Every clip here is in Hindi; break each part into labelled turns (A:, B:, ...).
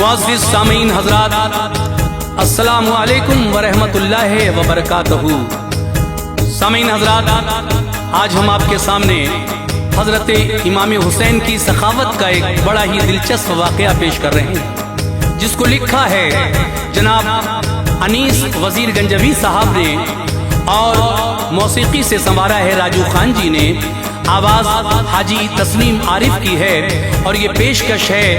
A: मुअज़्ज़िज़ सामीन हज़रात, अस्सलामु अलैकुम व रहमतुल्लाहि व बरकातहू। सामीन हज़रात, आज हम आपके सामने हज़रत इमाम हुसैन की सखावत का एक बड़ा ही दिलचस्प वाक़या पेश कर रहे हैं, जिसको लिखा है जनाब अनीस वज़ीर गंजवी साहब ने और मौसीकी से संवारा है राजू खान जी ने। आवाज़ हाजी तस्लीम आरिफ की है और ये पेशकश है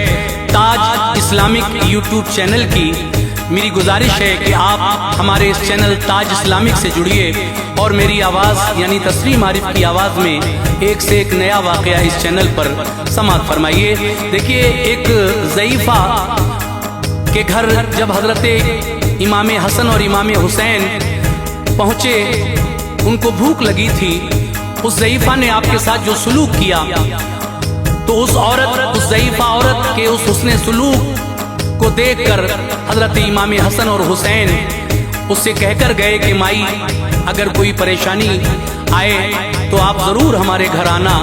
A: ताज इस्लामिक यूट्यूब चैनल की। मेरी गुजारिश है कि आप हमारे इस चैनल ताज इस्लामिक से जुड़िए और मेरी आवाज़ यानी तस्लीम आरिफ की आवाज़ में एक से एक नया वाक़या इस चैनल पर समाअत फरमाइए। देखिए, एक ज़ईफ़ा के घर जब हज़रत इमाम हसन और इमाम हुसैन पहुँचे, उनको भूख लगी थी। उस ज़ईफ़ा ने आपके साथ जो सलूक किया, तो उस ज़ईफ़ा औरत के उस हुस्ने सलूक को देखकर हज़रत इमाम हसन और हुसैन उससे कहकर गए कि माई, अगर कोई परेशानी आए तो आप ज़रूर हमारे घर आना।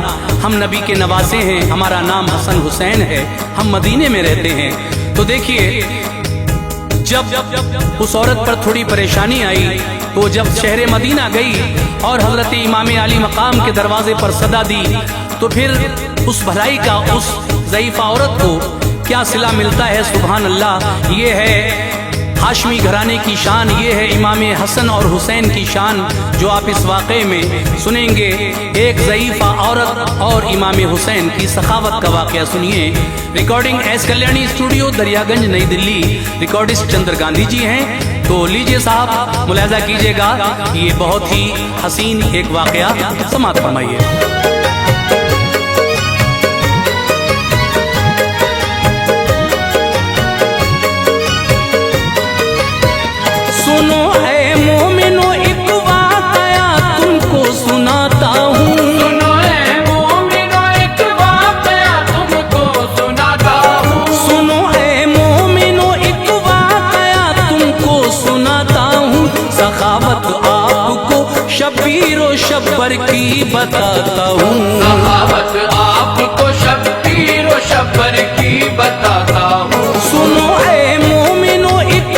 A: हम नबी के नवासे हैं, हमारा नाम हसन हुसैन है, हम मदीने में रहते हैं। तो देखिए, जब उस औरत पर थोड़ी परेशानी आई तो जब शहर मदीना गई और हज़रत इमाम आली मकाम के दरवाजे पर सदा दी, तो फिर उस भलाई का उस ज़ईफ़ा औरत को क्या सिला मिलता है। सुभान अल्लाह, ये है हाशमी घराने की शान, ये है इमाम हसन और हुसैन की शान, जो आप इस वाक़े में सुनेंगे। एक ज़ईफ़ा औरत और इमाम हुसैन की सखावत का वाक़या सुनिए। Recording S Kalyani studio, Daryaganj, नई दिल्ली। रिकॉर्डिस्ट चंद्र गांधी जी हैं। तो लीजिए साहब, मुलाज़ा कीजिएगा, ये बहुत ही हसीन एक वाक़या समाअत फरमाइए। सुनो ऐ मोमिनो, एक वाक़या तुमको सुनाता हूँ।
B: सुनो ऐ मोमिनो, एक वाक़या तुमको सुनाता हूँ।
A: सुनो ऐ मोमिनो, एक वाक़या तुमको सुनाता हूँ। सखावत आपको शब्बीरो शब्बर की बताता हूँ।
B: सखावत आपको शब्बीरो शब्बर की बताता हूँ।
A: सुनो ऐ मोमिनो, एक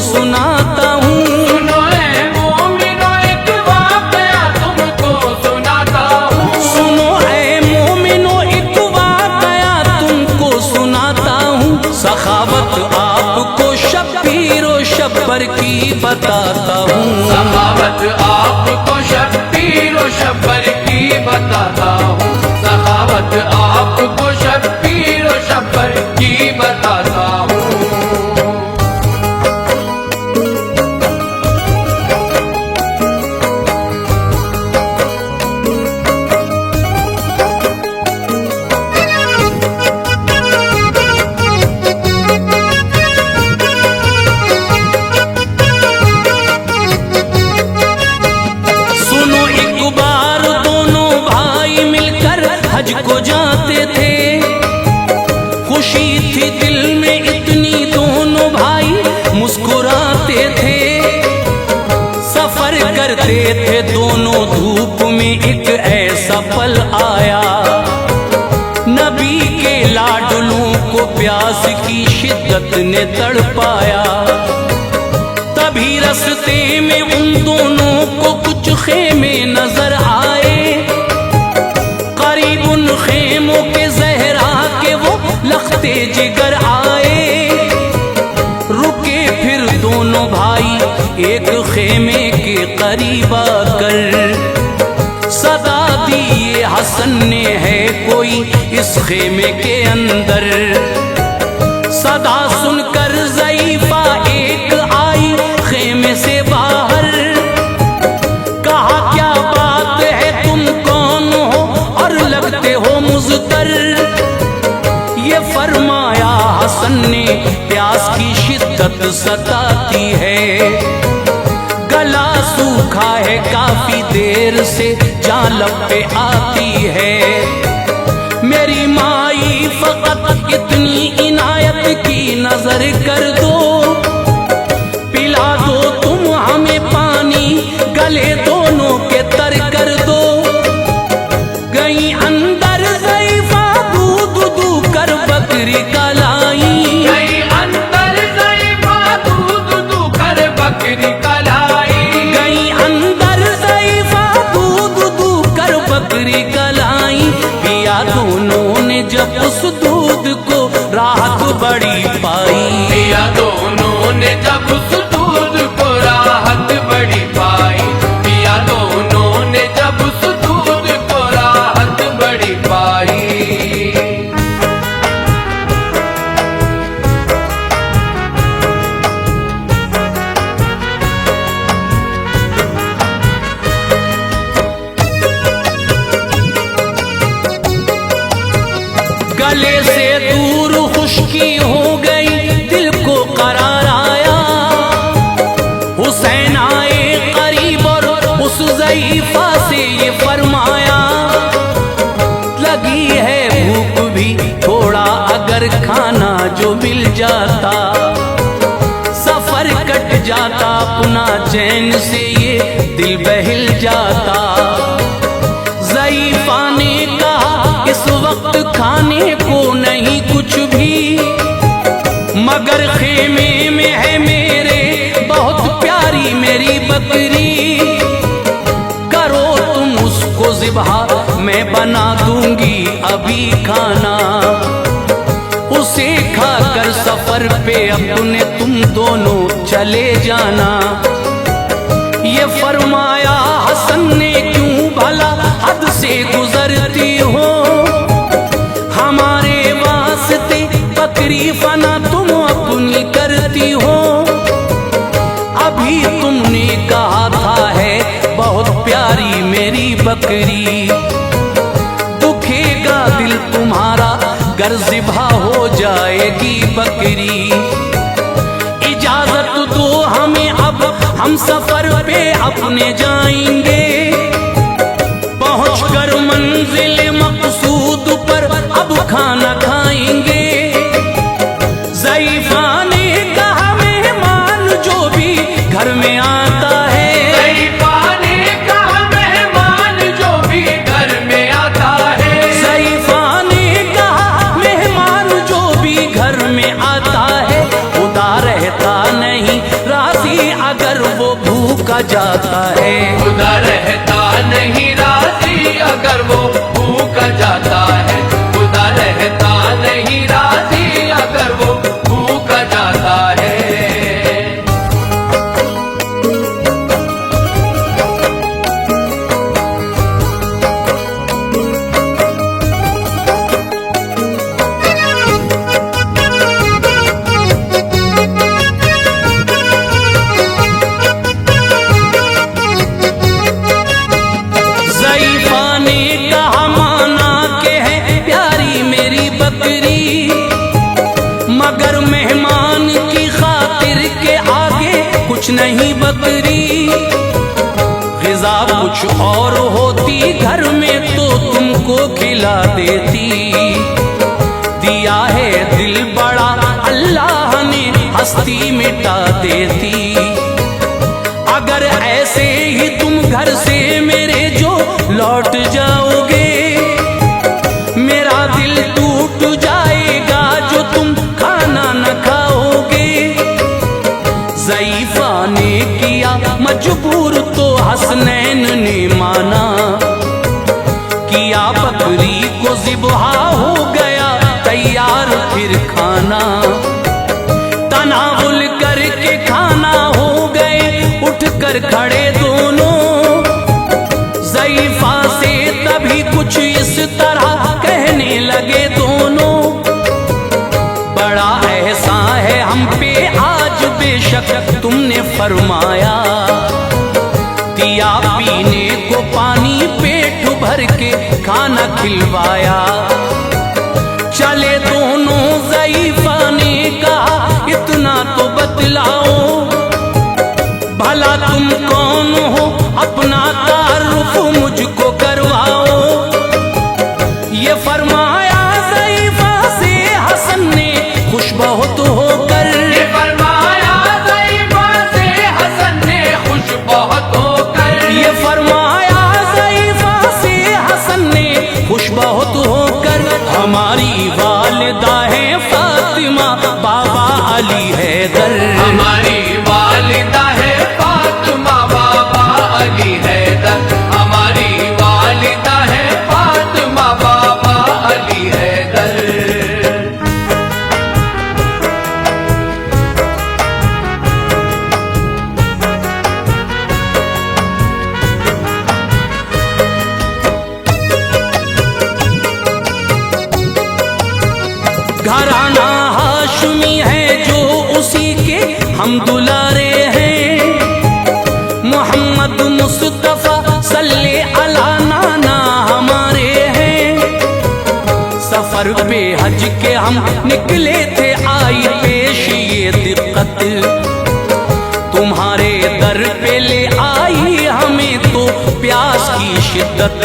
A: सुनाता हूँ।
B: सुनो ऐ मोमिनो, एक वाक़या तुमको सुनाता हूँ।
A: सुनो ऐ मोमिनो, एक वाक़या तुमको सुनाता हूँ। सखावत आपको शब्बीरो शब्बर की बताता हूँ।
B: सखावत आपको शब्बीरो शब्बर की बताता हूँ। सखावत आपको शब्बीरो शब्बर की बताता हूँ।
A: हज को जाते थे, खुशी थी दिल में इतनी, दोनों भाई मुस्कुराते थे। सफर करते थे दोनों धूप में, एक ऐसा पल आया, नबी के लाडलों को प्यास की शिद्दत ने तड़पाया। तभी रास्ते में उन दोनों को कुछ खेमे नजर आए। उन खेमों के ज़हरा के वो लख्ते जिगर आए। रुके फिर दोनों भाई एक खेमे के करीब आकर, सदा दी ये हसन ने, है कोई इस खेमे के अंदर। सदा सुनकर ज़ईफ़ा एक आई खेमे से बाहर, कहा क्या बात है, तुम कौन हो और लगते हो मुज़तर। ये फरमाया हसन ने, प्यास की शिद्दत सताती है, गला सूखा है काफी देर से, जान लब पे आती है। मेरी माई फ़क़त इतनी इनायत की नजर कर दो, पिला दो तुम हमें पानी, गले दोनों के तर कर दो। गई अंदर ज़ईफ़ा दूध दू कर बकरी का लाल ज़ईफ़ा से ये फरमाया, लगी है भूख भी थोड़ा अगर खाना जो मिल जाता, सफर कट जाता अपना चैन से ये दिल बहिल जाता। ज़ईफ़ा ने कहा इस वक्त खाने को नहीं कुछ भी, मगर खेमे में है मेरे बहुत प्यारी मेरी बकरी, करो तुम उसको ज़िबहा मैं बना दूंगी अभी खाना, उसे खाकर सफर पे अपने तुम दोनों चले जाना। ये फरमाया हसन ने क्यों भला हद से गुजरती हो, हमारे वास्ते बकरी फना तुम अपनी करती हो, अभी तुमने कहा था है बहुत प्यारी मेरी बकरी, दुखेगा दिल तुम्हारा गर ज़िबहा हो जाएगी बकरी। इजाजत दो हमें अब हम सफर पे अपने जाएंगे, पहुंचकर मंजिल मकसूद पर अब खाना खाएंगे। ज़ईफ़ा ने कहा मेहमान जो भी घर में आता है,
B: ज़ईफ़ा ने कहा मेहमान जो भी घर में आता है,
A: ज़ईफ़ा ने कहा मेहमान जो भी घर में आता है, खुदा रहता नहीं राज़ी अगर वो भूखा जाता है,
B: खुदा रहता नहीं राज़ी अगर वो भूखा जाता है, खुदा रहता नहीं राज़ी अगर वो भूखा जाता है।
A: ज़ईफ़ा ने कहा माना के है प्यारी मेरी बकरी, मगर मेहमान की खातिर के आगे कुछ नहीं बकरी, ग़िज़ा कुछ और होती घर में तो तुमको खिला देती, दिया है दिल बड़ा अल्लाह ने हस्ती मिटा देती, अगर ऐसे ही तुम घर से मेरे जो लौट जाओगे, मेरा दिल टूट जाएगा जो तुम खाना न खाओगे। ज़ईफ़ा ने किया मजबूर तो हसनैन ने माना, किया बकरी को ज़िबहा हो गया तैयार फिर खाना, तनावुल करके खाना हो गए उठकर खड़े दोनों, ज़ईफ़ा से तभी कुछ इस तरह कहने लगे दोनों, बड़ा एहसान है हम पे आज बेशक तुमने फरमाया, दिया पीने को पानी पेट भर के खाना खिलवाया, चले दोनों। ज़ईफ़ा ने कहा इतना तो बतलाओ भला तुम कौन हो, अपना तारुफ मुझको करवाओ। ये फरमाया ज़ईफ़ा से हसन ने खुश बहुत होकर,
B: ये फरमाया ज़ईफ़ा से हसन ने खुश बहुत होकर,
A: ये फरमाया ज़ईफ़ा से हसन ने खुश बहुत होकर, हमारी वालिदा है फातिमा बाबा अली हैदर,
B: हमारी वालिदा है फातिमा बाबा अली हैदर, हमारी वालिदा है फातिमा बाबा अली हैदर।
A: घराना हाशमी है जो उसी के हम दुलारे हैं, मोहम्मद मुस्तफ़ा सल्ले अला नाना हमारे हैं, सफर पे हज के हम निकले थे आई पेश ये दिक्कत, तुम्हारे दर पे ले आई हमें तो शिद्दत।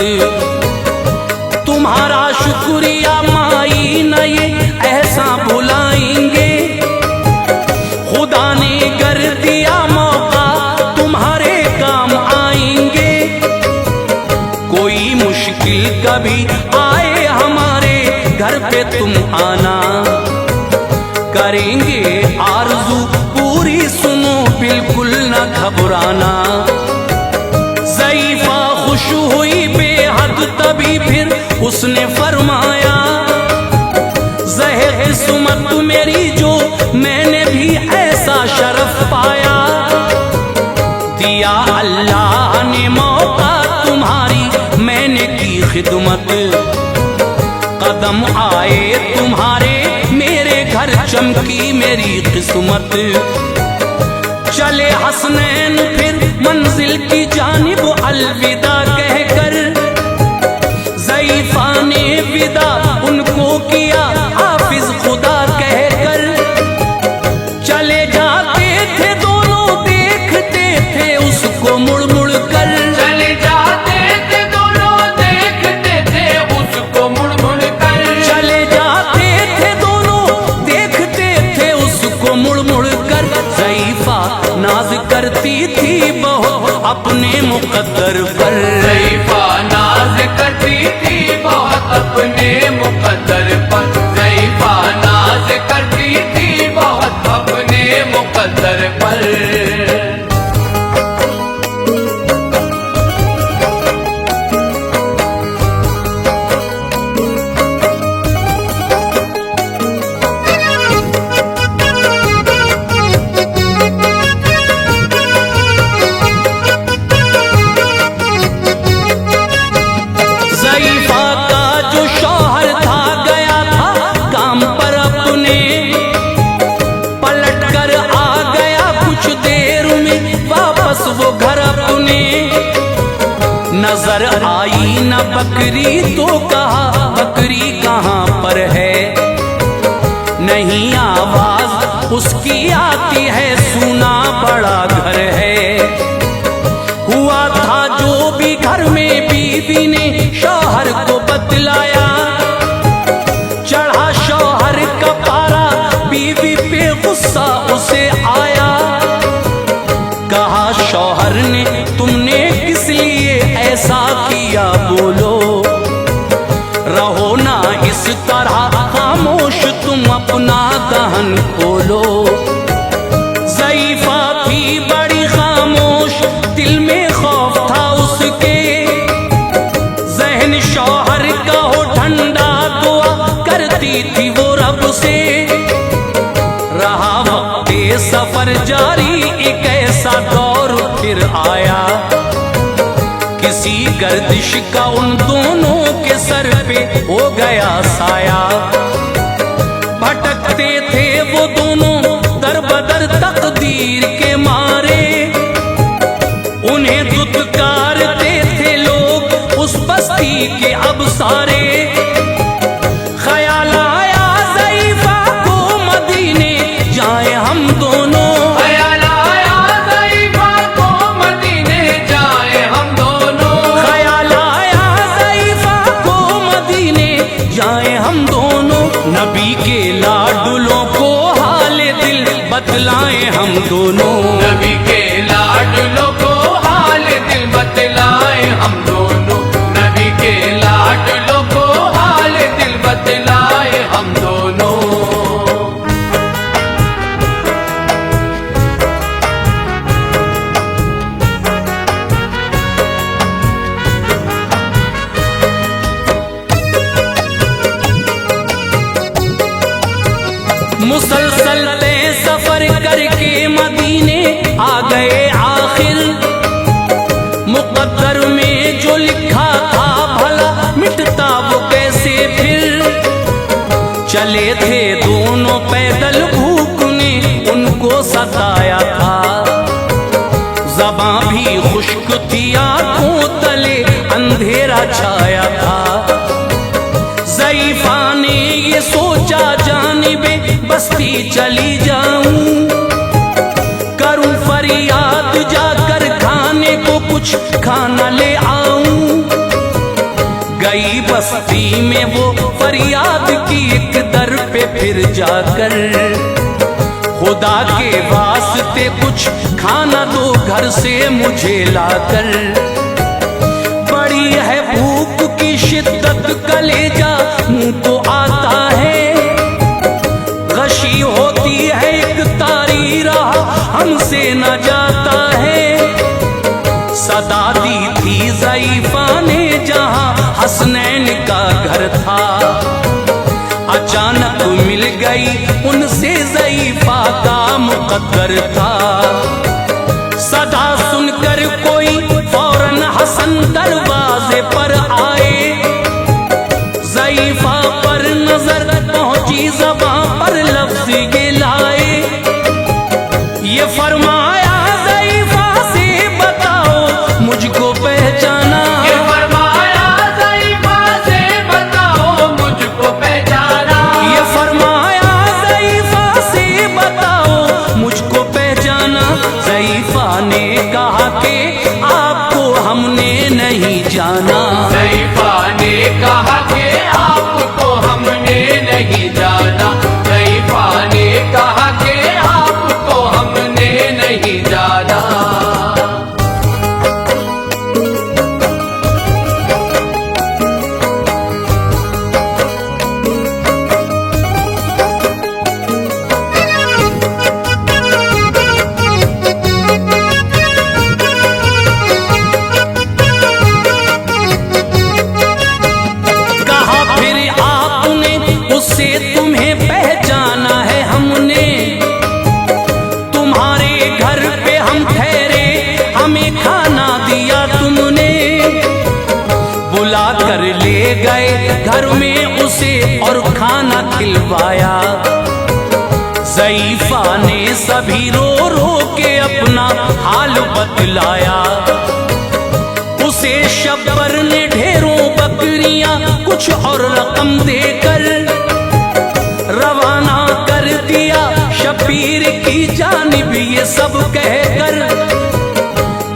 A: तुम्हारा शुक्रिया माई न ये ऐसा भुलाएंगे, खुदा ने कर दिया मौका तुम्हारे काम आएंगे। कोई मुश्किल कभी आए हमारे घर पे तुम आना, करेंगे आरज़ू पूरी, सुनो बिल्कुल न घबराना। ज़ईफ़ा खुश हुई बेहद, तभी फिर उसने फरमाया, ज़हे किस्मत मेरी जो मैंने भी ऐसा शरफ पाया। दिया अल्लाह ने मौका तुम्हारी, मैंने की खिदमत। कदम आए तुम्हारे मेरे घर, चमकी मेरी किस्मत। चले हसनैन फिर मंजिल की जानिब अलविदा कहकर, ज़ईफ़ा ने विदा उनको किया हाफिज खुदा कहकर। चले जाते थे दोनों, देखते थे उसको मुड़ मुड़ कर।
B: चले जाते थे दोनों, देखते थे उसको मुड़ मुड़ कर।
A: चले जाते थे दोनों, देखते थे उसको मुड़ मुड़ कर। ज़ईफ़ा नाज करती थी बहुत अपने मुक़द्दर पर।
B: ज़ईफ़ा नाज करती थी बहुत अपने मुक़द्दर पर। ज़ईफ़ा नाज करती थी बहुत अपने मुक़द्दर पर।
A: ज़ईफ़ा का जो शौहर था गया था काम पर अपने, पलट कर आ गया कुछ देर में वापस वो घर अपने। नजर आई न बकरी तो कहा बकरी कहाँ पर है, नहीं आवाज उसकी आती है, सुना बड़ा घर है। हुआ था जो भी घर में बीवी ने शौहर को बतलाया, चढ़ा शौहर का पारा बीवी पे गुस्सा उसे आया। कहा शौहर ने तुमने किस लिए ऐसा किया बोलो, रहो ना इस तरह खामोश तुम अपना दहन खोलो। ज़ईफ़ा थी बड़ी खामोश, दिल में खौफ था उसके, जहन शौहर का हो ठंडा, दुआ करती थी वो रब से। रहा वक्त सफर जारी, एक ऐसा दौर फिर आया, किसी गर्दिश का उन दोनों के सर पे हो गया साया। भटकते थे वो दोनों दर बदर तकदीर के मारे, उन्हें दुत्कारते थे लोग उस बस्ती के अब सारे। ख्याल आया ज़ईफ़ा को मदीने जाए हम दोनों,
B: ख्याल आया ज़ईफ़ा को मदीने जाए हम दोनों।
A: ख्याल आया ज़ईफ़ा को मदीने जाए हम दोनों। नबी के लाडुलों को हाले दिल बतलाएं हम दोनों,
B: नबी के लाडलों को हाल दिल बतलाए हम दोनों। नबी के लाडलों को हाल दिल बतलाए हम दोनों।
A: मुसलसल तय सफर करके मदीने आ गए आखिर। मुकद्दर में जो लिखा था भला मिटता वो कैसे फिर। चले थे दोनों पैदल, भूख ने उनको सताया था, ज़बां भी खुश्क थी, आंखों तले अंधेरा छाया था। ज़ईफ़ा ने ये सोचा जानिबे बस्ती चली जाऊं, करूं फरियाद जाकर खाने को कुछ खाना ले आऊं। बस्ती में वो फरियाद की एक दर पे फिर जाकर, खुदा के वास्ते कुछ खाना दो घर से मुझे लाकर। बड़ी है भूख की शिद्दत, कलेजा मुंह को आता है, गशी होती है एक तारी राह हमसे न जाता है। सदा दी थी ज़ईफ़ा ने जहां हसनैन का घर था, अचानक मिल गई उनसे ज़ईफ़ा का मुक़द्दर था। सदा सुनकर कोई फौरन हसन दरवाजे पर आए, ज़ईफ़ा पर नजर पहुंची, ज़बां पर लफ्ज़ ये लाए, ये फरमाया ज़ईफ़ा से बताओ मुझको पहचाना।
B: ये फरमाया ज़ईफ़ा से बताओ मुझको पहचाना।
A: ये फरमाया ज़ईफ़ा से बताओ मुझको पहचाना। ज़ईफ़ा ने कहा कि आपको हमने नहीं जाना।
B: ज़ईफ़ा ने कहा कि आपको हमने नहीं जाना। ज़ईफ़ा ने कहा कि आपको हमने नहीं जाना।
A: कहा फिर आपने उससे तुम्हें पहचाना है हमने, तुम्हारे घर पे हम ठहरे, हमें खाना दिया तुमने। बुला कर ले गए घर में उसे और खाना खिलवाया। ज़ईफ़ा ने सभी रो रो के अपना हाल बतलाया। उसे शब्बर ने ढेरों बकरियां कुछ और रकम देकर रवाना कर दिया शबीर की जानिब, ये सब कहकर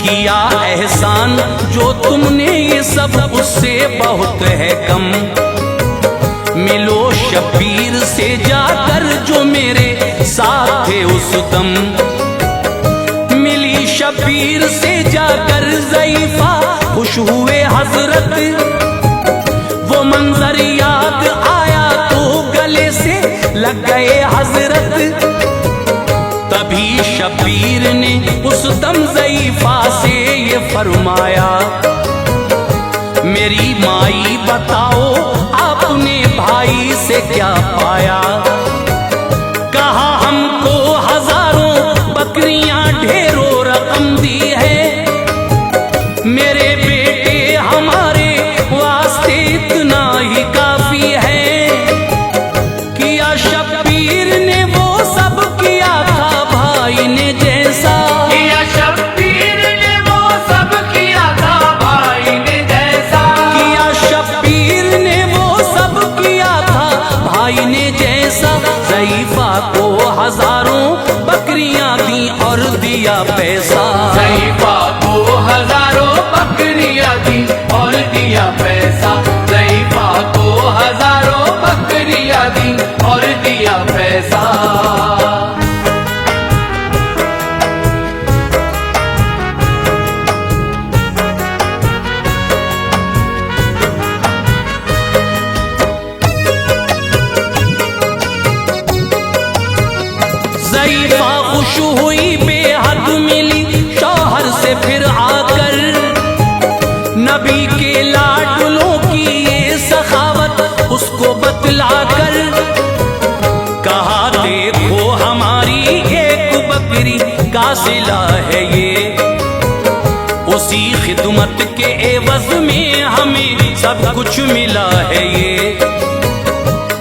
A: किया एहसान जो तुमने, ये सब उससे बहुत है कम। मिलो शबीर से जाकर जो मेरे साथ थे उस दम। मिली शबीर से जाकर ज़ईफ़ा खुश हुए हजरत, वो मंजर याद आया तो गले से लग गए हजरत। तभी शबीर ने उस दम ज़ईफ़ा से ये फरमाया, मेरी माई बताओ आपने भाई से क्या पाया। कहा हमको हजारों बकरियां ढेरों रकम दी है, मेरे बेटे हमारे वास्ते इतना ही काफी है। किया शबीर ने वो सब किया था भाई ने जैसा,
B: किया शबीर ने वो सब किया था भाई ने जैसा।
A: किया शबीर ने वो सब किया था भाई ने जैसा। ज़ईफ़ा को हजारों बकरियां दी और दिया पैसा।
B: ज़ईफ़ा को हजारों बकरियां दी और दिया पैसा। ज़ईफ़ा को हजारों बकरियां दी और दिया पैसा।
A: ज़ईफ़ा खुश हुई बेहद, मिली शौहर से फिर आकर। नबी के लाडलों की ये सखावत उसको बतलाकर कहा, देखो हमारी एक बकरी का सिला है ये, उसी खिदमत के एवज में हमें सब कुछ मिला है ये।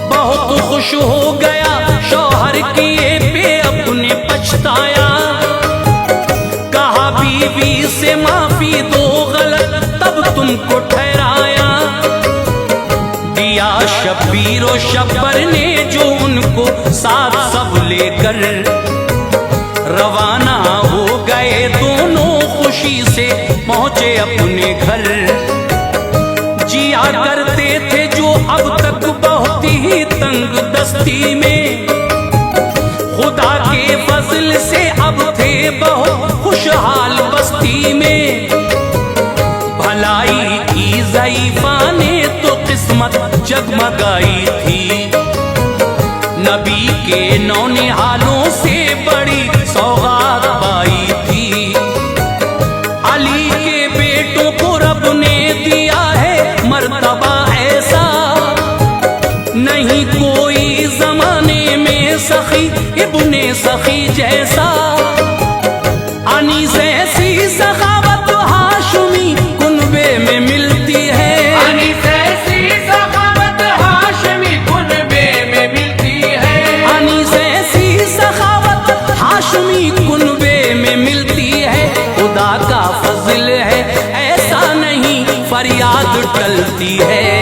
A: बहुत खुश हो गया शौहर किए पे अपने पछताया। कहा बीवी से माफी दो, गलत तब तुमको ठहराया। दिया शबीर और शब्बर ने जो उनको साथ सब लेकर रवाना हो गए, दोनों खुशी से पहुंचे अपने घर। जिया करते थे जो दस्ती में। खुदा के फजल से अब थे बहुत खुशहाल बस्ती में। भलाई की ज़ईफ़ा ने तो किस्मत जगमगाई थी। नबी के नौनिहालों से बड़ी सौगात पाई थी। अली के बेटों को रब ने दिया है मर्तबा ऐसा, नहीं कोई जमाने में सखी इब्ने सखी जैसा। अनीस ऐसी सखावत हाशमी कुनबे में मिलती है।
B: अनीस ऐसी सखावत हाशमी कुनबे में मिलती है।
A: अनीस ऐसी सखावत हाशमी कुनबे में मिलती है। खुदा का फजल है ऐसा नहीं फरियाद टलती है।